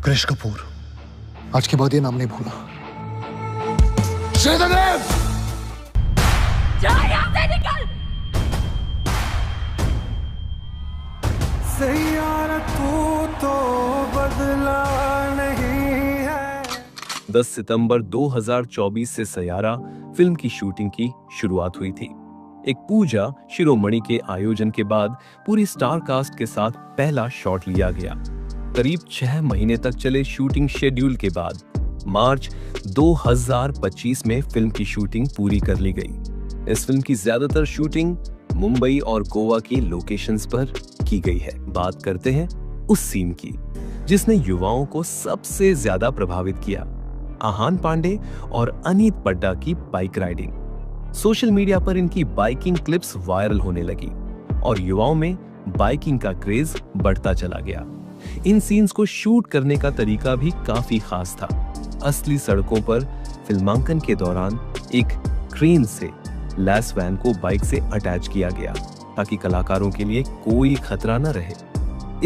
कृष कपूर, आज के बाद ये नाम नहीं भूला। श्रीधरदेव! जा यहाँ से निकल! सैयारा तू तो बदला नहीं है। 10 सितंबर 2024 से सैयारा फिल्म की शूटिंग की शुरुआत हुई थी। एक पूजा शिरोमणि के आयोजन के बाद पूरी स्टार कास्ट के साथ पहला शॉट लिया गया। करीब 6 महीने तक चले शूटिंग शेड्यूल के बाद मार्च 2025 में फिल्म की शूटिंग पूरी कर ली गई। इस फिल्म की ज्यादातर शूटिंग मुंबई और गोवा की लोकेशंस पर की गई है। बात करते हैं उस सीन की जिसने युवाओं को सबसे ज्यादा प्रभावित किया, आहान पांडे और अनीत पड्डा की बाइक राइडिंग। सोशल मीडिया पर इनकी बाइकिंग क्लिप्स वायरल होने लगी और युवाओं में बाइकिंग का क्रेज बढ़ता चला गया। इन सीन्स को शूट करने का तरीका भी काफी खास था। असली सड़कों पर फिल्मांकन के दौरान एक क्रेन से लैस वैन को बाइक से अटैच किया गया ताकि कलाकारों के लिए कोई खतरा न रहे।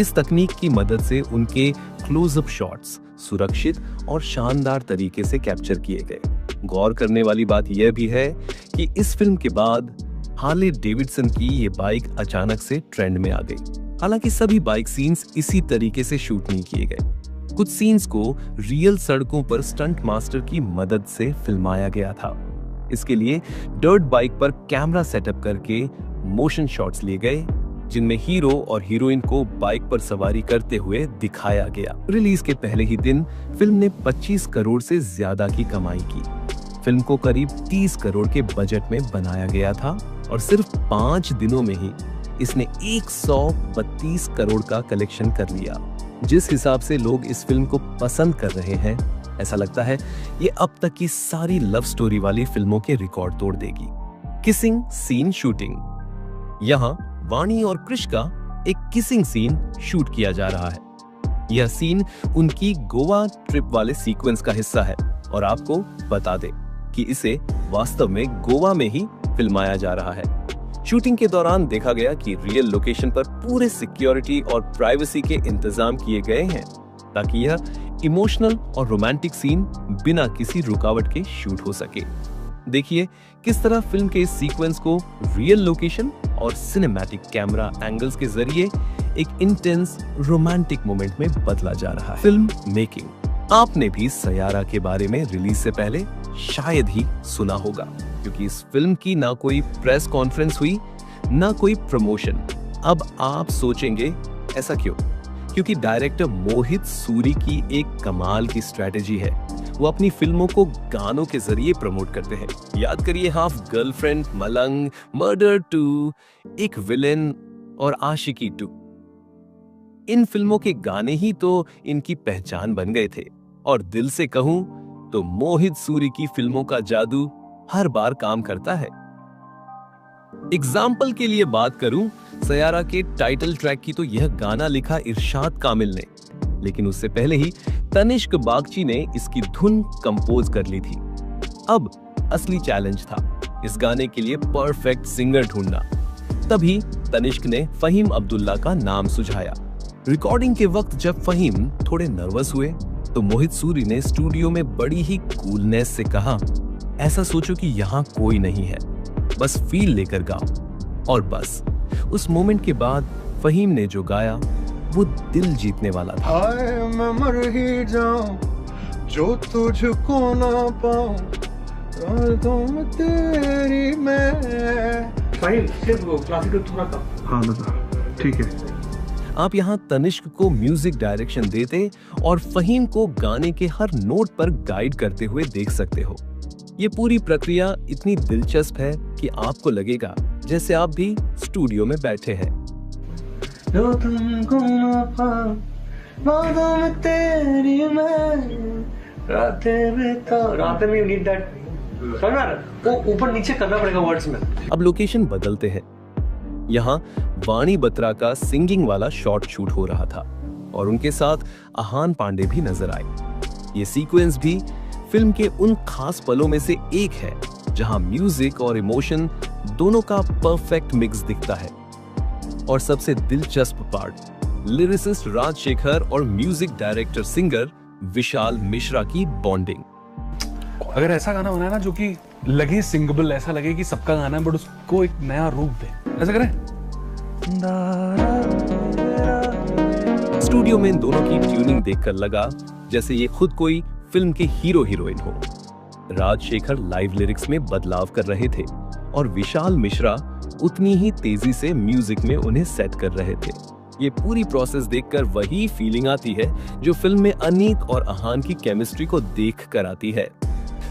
इस तकनीक की मदद से उनके क्लोजअप शॉट्स सुरक्षित और शानदार तरीके से कैप्चर किए गए। गौर करने वाली बात यह भी है कि इस फिल्म के बाद हार्ले डेविडसन की ये बाइक अचानक से ट्रेंड में आ गई। हालांकि सभी बाइक सीन्स इसी तरीके से शूट नहीं किए गए। कुछ सीन्स को रियल सड़कों पर स्टंट मास्टर की मदद से फिल्माया गया था। इसके लिए डर्ट बाइक पर कैमरा सेटअप करके मोशन शॉट्स लिए गए जिनमें हीरो और हीरोइन को बाइक पर सवारी करते हुए दिखाया गया। रिलीज के पहले ही दिन फिल्म ने 25 करोड़ से ज्यादा की कमाई की। फिल्म को करीब 30 करोड़ के बजट में बनाया गया था और सिर्फ 5 दिनों में ही इसने 132 करोड़ का कलेक्शन कर लिया। जिस हिसाब से लोग इस फिल्म को पसंद कर रहे हैं, ऐसा लगता है ये अब तक की सारी लव स्टोरी वाली फिल्मों के रिकॉर्ड तोड़ देगी। Kissing scene shooting. यहाँ वाणी और कृष का एक किसिंग सीन शूट किया जा रहा है। यह सीन उनकी गोवा ट्रिप वाले सीक्वेंस का हिस्सा है और आपको बता दें कि इसे वास्तव में गोवा में ही फिल्माया जा रहा है। शूटिंग के दौरान देखा गया कि रियल लोकेशन पर पूरे सिक्योरिटी और प्राइवेसी के इंतजाम किए गए हैं ताकि यह इमोशनल और रोमांटिक सीन बिना किसी रुकावट के शूट हो सके। देखिए किस तरह फिल्म के इस सीक्वेंस को रियल लोकेशन और सिनेमैटिक कैमरा एंगल्स के जरिए एक इंटेंस रोमांटिक मोमेंट में बदला जा रहा है। Film making. आपने भी सैयारा के बारे में रिलीज से पहले शायद ही सुना होगा क्योंकि इस फिल्म की ना कोई प्रेस कॉन्फ्रेंस हुई ना कोई प्रमोशन। अब आप सोचेंगे ऐसा क्यों? क्योंकि डायरेक्टर मोहित सूरी की एक कमाल की स्ट्रेटेजी है। वो अपनी फिल्मों को गानों के जरिए प्रमोट करते हैं। याद करिए हाफ गर्लफ्रेंड, मलंग, मर्डर 2, एक विलेन और आशिकी 2। इन फिल्मों के गाने ही तो इनकी पहचान बन गए थे और दिल से कहूं तो मोहित सूरी की फिल्मों का जादू हर बार काम करता है। एग्जाम्पल के लिए बात करूं सैयारा के टाइटल ट्रैक की तो यह गाना लिखा इरशाद कामिल ने, लेकिन उससे पहले ही तनिष्क बागची ने इसकी धुन कंपोज कर ली थी। अब असली चैलेंज था इस गाने के लिए परफेक्ट सिंगर ढूंढना। तभी तनिष्क ने फहीम अब्दुल्ला का नाम सुझाया। रिकॉर्डिंग के वक्त जब फहीम थोड़े नर्वस हुए तो मोहित सूरी ने स्टूडियो में बड़ी ही कूलनेस से कहा, ऐसा सोचो कि यहाँ कोई नहीं है, बस फील लेकर गाओ। और बस उस मोमेंट के बाद फहीम ने जो गाया वो दिल जीतने वाला था। हाय मैं मर ही जाऊं जो तुझको ना पाऊं, तुम तेरी मैं। फाइन सिर्फ क्लासिकल थोड़ा कम। हाँ दादा ठीक है। आप यहाँ तनिष्क को म्यूजिक डायरेक्शन देते और फहीम को गाने के हर नोट पर गाइड करते हुए देख सकते हो। ये पूरी प्रक्रिया इतनी दिलचस्प है कि आपको लगेगा जैसे आप भी स्टूडियो में बैठे हैं। रातें में you need that, वो ऊपर नीचे करना पड़ेगा वर्ड्स में। अब लोकेशन बदलते हैं। यहाँ वाणी बत्रा का सिंगिंग वाला शॉट शूट हो रहा था और उनके साथ आहान पांडे भी नजर आए। ये सीक्वेंस भी फिल्म के उन खास पलों में से एक है जहां म्यूजिक और इमोशन दोनों का परफेक्ट मिक्स दिखता है। और सबसे दिलचस्प पार्ट, लिरिसिस्ट राजशेखर और music director singer Vishal Mishra की बॉन्डिंग। अगर ऐसा गाना बनाए ना जो कि लगे सिंगेबल, ऐसा लगे कि सबका गाना है बट उसको एक नया रूप दे, ऐसा करें। स्टूडियो में इन दोनों की ट्यूनिंग देखकर लगा जैसे ये खुद कोई फिल्म के हीरो हीरोइन हो। राजशेखर लाइव लिरिक्स में बदलाव कर रहे थे और विशाल मिश्रा उतनी ही तेजी से म्यूजिक में उन्हें सेट कर रहे थे। ये पूरी प्रोसेस देखकर वही फीलिंग आती है जो फिल्म में अनीत और आहान की केमिस्ट्री को देख कर आती है।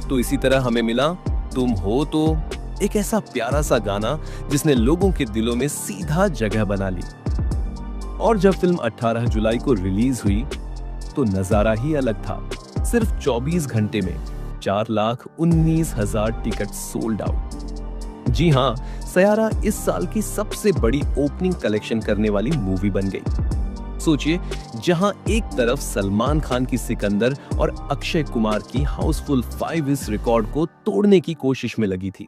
तो इसी तरह हमें मिला तुम हो तो, एक ऐसा प्यारा सा गाना जिसने लोगों के दिलों में सीधा जगह बना ली। और जब फिल्म 18 जुलाई को रिलीज हुई तो नजारा ही अलग था। सिर्फ 24 घंटे में 4,19,000 टिकट सोल्ड आउट। जी हां, सयारा इस साल की सबसे बड़ी ओपनिंग कलेक्शन करने वाली मूवी बन गई। सोचिए, जहां एक तरफ सलमान खान की सिकंदर और अक्षय कुमार की हाउसफुल 5 इस रिकॉर्ड को तोड़ने की कोशिश में लगी थी,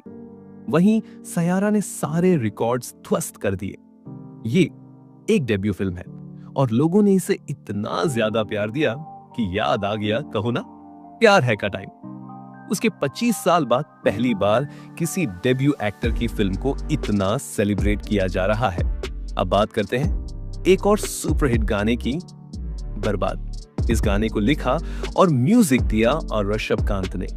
वहीं सयारा ने सारे रिकॉर्ड्स ध्वस्त कर दिए। ये एक डेब्यू फिल्म है और लोगों ने इसे इतना ज्यादा प्यार दिया कि याद आ गया, कहो ना, प्यार है का टाइम। उसके 25 साल बाद पहली बार किसी डेब्यू एक्टर की फिल्म को इतना सेलिब्रेट किया जा रहा है। अब बात करते हैं एक और सुपरहिट गाने की, बर्बाद। इस गाने को लिखा और म्यूजिक दिया और ऋषभ कांत ने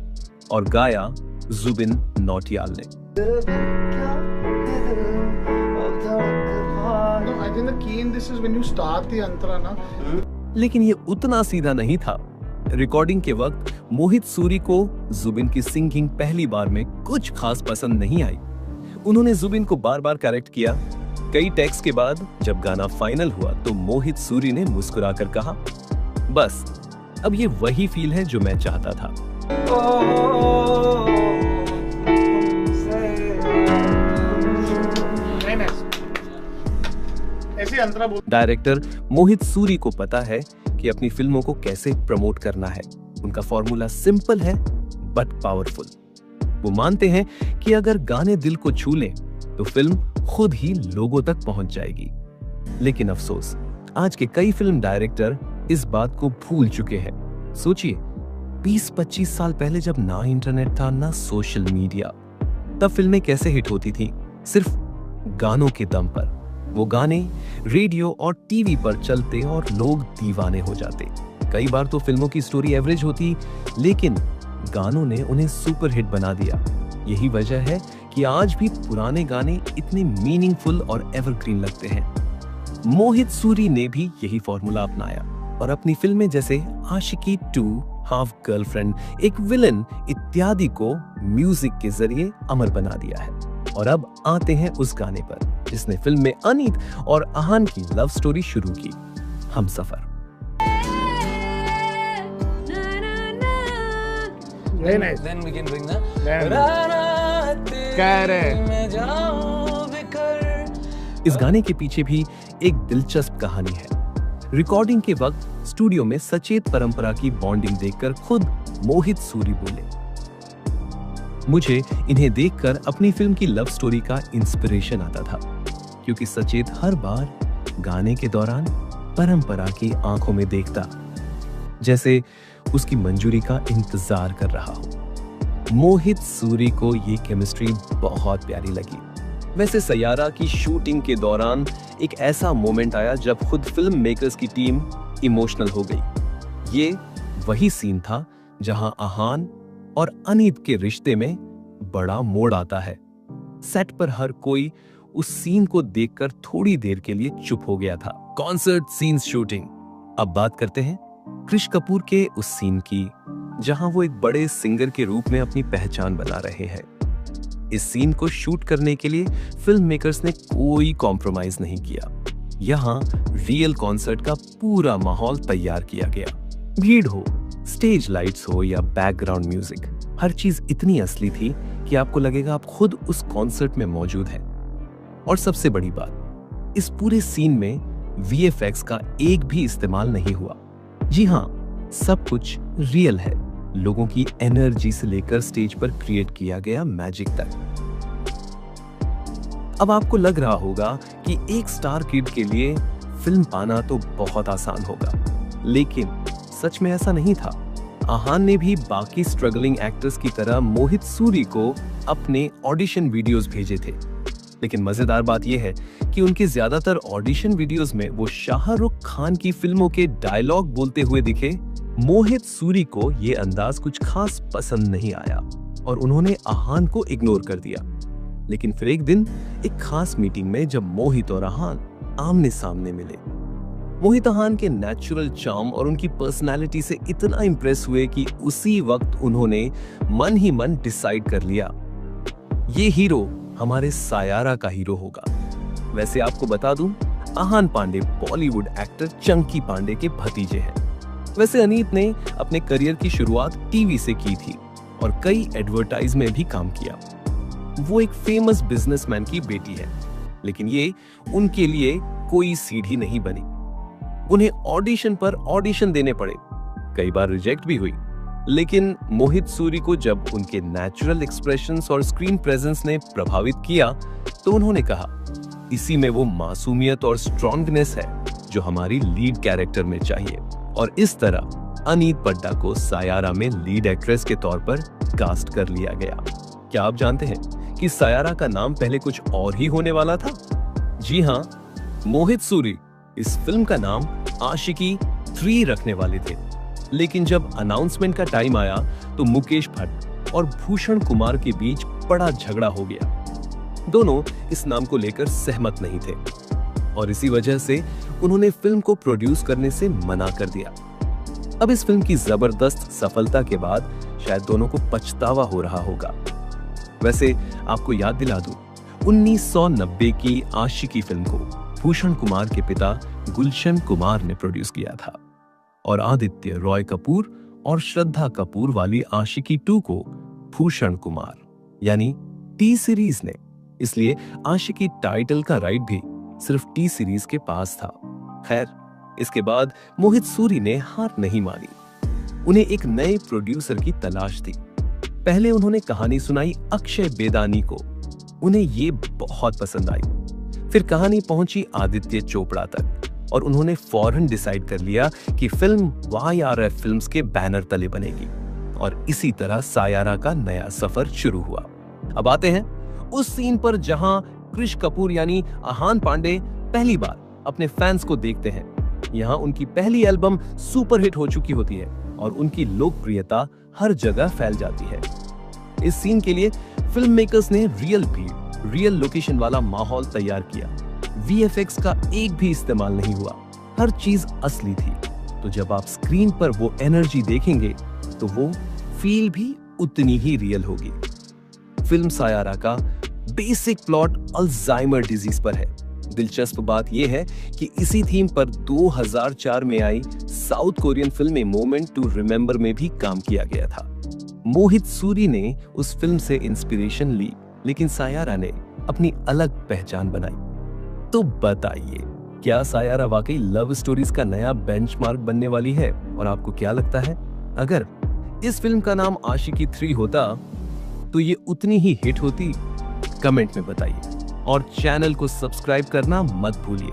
और गाया जुबिन नौटियाल ने। लेकिन ये उतना सीधा नहीं था। रिकॉर्डिंग के वक्त मोहित सूरी को जुबिन की सिंगिंग पहली बार में कुछ खास पसंद नहीं आई। उन्होंने जुबिन को बार बार करेक्ट किया। कई टेक्स के बाद जब गाना फाइनल हुआ तो मोहित सूरी ने मुस्कुराकर कहा, बस अब ये वही फील है जो मैं चाहता था। डायरेक्टर मोहित सूरी को पता है कि अपनी फिल्मों को कैसे प्रमोट करना है। उनका फॉर्मूला सिंपल है बट पावरफुल। वो मानते हैं कि अगर गाने दिल को छू लें तो फिल्म खुद ही लोगों तक पहुंच जाएगी। लेकिन अफसोस, आज के कई फिल्म डायरेक्टर इस बात को भूल चुके हैं। सोचिए, 20-25 साल पहले जब ना इंटरनेट था ना सोशल मीडिया, तब फिल्में कैसे हिट होती थी? सिर्फ गानों के दम पर। वो गाने रेडियो और टीवी पर चलते और लोग दीवाने हो जाते। कई बार तो फिल्मों की स्टोरी एवरेज होती, लेकिन गानों ने उन्हें सुपरहिट बना दिया। यही वजह है कि आज भी पुराने गाने इतने मीनिंगफुल और एवरग्रीन लगते हैं। मोहित सूरी ने भी यही फॉर्मूला अपनाया और अपनी फिल्में जैसे आशिकी 2, हाफ गर्लफ्रेंड, एक विलन इत्यादि को म्यूजिक के जरिए अमर बना दिया है। और अब आते हैं उस गाने पर जिसने फिल्म में अनीत और आहान की लव स्टोरी शुरू की, Humsafar. Very nice. Then we can bring the इस गाने के पीछे भी एक दिलचस्प कहानी है। रिकॉर्डिंग के वक्त स्टूडियो में सचेत परंपरा की बॉन्डिंग देखकर खुद मोहित सूरी बोले, मुझे इन्हें देखकर अपनी फिल्म की लव स्टोरी का इंस्पिरेशन आता था, क्योंकि सचेत हर बार गाने के दौरान परंपरा की आंखों में देखता, जैसे उसकी मंजूरी का इंतजार कर रहा हो। मोहित सूरी को ये केमिस्ट्री बहुत प्यारी लगी। वैसे सयारा की शूटिंग के दौरान एक ऐसा मोमेंट आया जब खुद फिल्म मेकर्स की टीम इमोशनल हो गई। ये वही सीन था जहां आहान और अनीत के रिश्ते में बड़ा मोड़ आता है। सेट पर हर कोई उस सीन को देखकर थोड़ी देर के लिए चुप हो गया था। Concert scenes shooting. अब बात करते हैं कृष कपूर के उस सीन की जहां वो एक बड़े सिंगर के रूप में अपनी पहचान बना रहे हैं। इस सीन को शूट करने के लिए फिल्म मेकर्स ने कोई कॉम्प्रोमाइज नहीं किया। यहाँ रियल कॉन्सर्ट का पूरा माहौल तैयार किया गया। भीड़ हो, स्टेज लाइट्स हो या बैकग्राउंड म्यूजिक, हर चीज इतनी असली थी कि आपको लगेगा आप खुद उस कॉन्सर्ट में मौजूद हैं। और सबसे बड़ी बात, इस पूरे सीन में VFX का एक भी इस्तेमाल नहीं हुआ। जी हाँ, सब कुछ रियल है। लोगों की एनर्जी से लेकर स्टेज पर क्रिएट किया गया मैजिक तक। अब आपको लग रहा होगा कि एक स्टार किड के लिए फिल्म पाना तो बहुत आसान होगा, लेकिन सच में ऐसा नहीं था। आहान ने भी बाकी स्ट्रगलिंग एक्टर्स की तरह मोहित सूरी को अपने ऑडिशन वीडियोस भेजे थे। लेकिन मजेदार बात यह है कि उनके ज्यादातर ऑडिशन वीडियोस में वो शाहरुख खान की फिल्मों के डायलॉग बोलते हुए दिखे। मोहित सूरी को ये अंदाज कुछ खास पसंद नहीं आया और उन्होंने आहान को इग्नोर कर दिया। लेकिन फिर एक दिन एक खास मीटिंग में जब मोहित और आहान आमने सामने मिले, मोहित आहान के नेचुरल चार्म और उनकी पर्सनालिटी से इतना इंप्रेस हुए कि उसी वक्त उन्होंने मन ही मन डिसाइड कर लिया, ये हीरो हमारे सायारा का हीरो होगा। वैसे आपको बता दूं, आहान पांडे बॉलीवुड एक्टर चंकी पांडे के भतीजे हैं। वैसे अनीत ने अपने करियर की शुरुआत टीवी से की थी और कई एडवर्टाइज में भी काम किया। वो एक फेमस बिजनेसमैन की बेटी है, लेकिन ये उनके लिए कोई सीढ़ी नहीं बनी। उन्हें ऑडिशन पर ऑडिशन देने पड़े, कई बार रिजेक्ट भी हुई। लेकिन मोहित सूरी को जब उनके नेचुरल एक्सप्रेशंस और स्क्रीन प्रेजेंस ने प्रभावित किया, तो उन्होंने कहा, इसी में वो मासूमियत और स्ट्रॉन्गनेस है जो हमारी लीड कैरेक्टर में चाहिए। और इस तरह अनीत पड्डा को सायारा में लीड एक्ट्रेस के तौर पर कास्ट कर लिया गया। क्या आप जानते हैं कि सायारा का नाम पहले कुछ और ही होने वाला था? जी हाँ, मोहित सूरी इस फिल्म का नाम आशिकी 3 रखने वाले थे। लेकिन जब अनाउंसमेंट का टाइम आया तो मुकेश भट्ट और भूषण कुमार के बीच बड़ा झगड़ा हो गया। दोनों इस नाम को लेकर सहमत नहीं थे और इसी वजह से उन्होंने फिल्म को प्रोड्यूस करने से मना कर दिया। अब इस फिल्म की जबरदस्त सफलता के बाद शायद दोनों को पछतावा हो रहा होगा। वैसे आपको याद दिला दूं, 1990 की आशिकी फिल्म को भूषण कुमार के पिता गुलशन कुमार ने प्रोड्यूस किया था और आदित्य रॉय कपूर और श्रद्धा कपूर वाली आशिकी 2 को भूषण कुमार यानी टी सीरीज ने। इसलिए आशिकी टाइटल का राइट भी सिर्फ टी सीरीज के पास था। खैर, इसके बाद मोहित सूरी ने हार नहीं मानी। उन्हें एक नए प्रोड्यूसर की तलाश थी। पहले उन्होंने कहानी सुनाई अक्षय बेदानी को। उन्हें ये बहुत पसंद आई। फिर कहानी पहुंची आदित्य चोपड़ा तक और उन्होंने फौरन डिसाइड कर लिया कि फिल्म YRF फिल्म्स के बैनर तले बनेगी और इसी तरह सायारा का नया सफर शुरू हुआ। अब आते हैं उस सीन पर जहां कृष कपूर यानी आहान पांडे पहली बार अपने फैंस को देखते हैं। यहाँ उनकी पहली एल्बम सुपरहिट हो चुकी होती है और उनकी लोकप्रियता हर जगह फैल जाती है। इस सीन के लिए फिल्म मेकर्स ने रियल भीड़, रियल लोकेशन वाला माहौल तैयार किया। VFX का एक भी इस्तेमाल नहीं हुआ, हर चीज असली थी। तो जब आप स्क्रीन पर वो एनर्जी देखेंगे तो वो फील भी उतनी ही रियल होगी। फिल्म सायारा का बेसिक प्लॉट अल्जाइमर डिजीज पर है। दिलचस्प बात यह है कि इसी थीम पर 2004 में आई South Korean film a moment to remember में भी काम किया गया था। मोहित सूरी ने उस फिल्म से इंस्पिरेशन ली, लेकिन सायारा ने अपनी अलग पहचान बनाई। तो बताइए, क्या सायारा वाकई लव स्टोरीज का नया बेंचमार्क बनने वाली है? और आपको क्या लगता है, अगर इस फिल्म का नाम आशिकी 3 होता तो ये उतनी ही हिट होती? कमेंट में बताइए और चैनल को सब्सक्राइब करना मत भूलिए।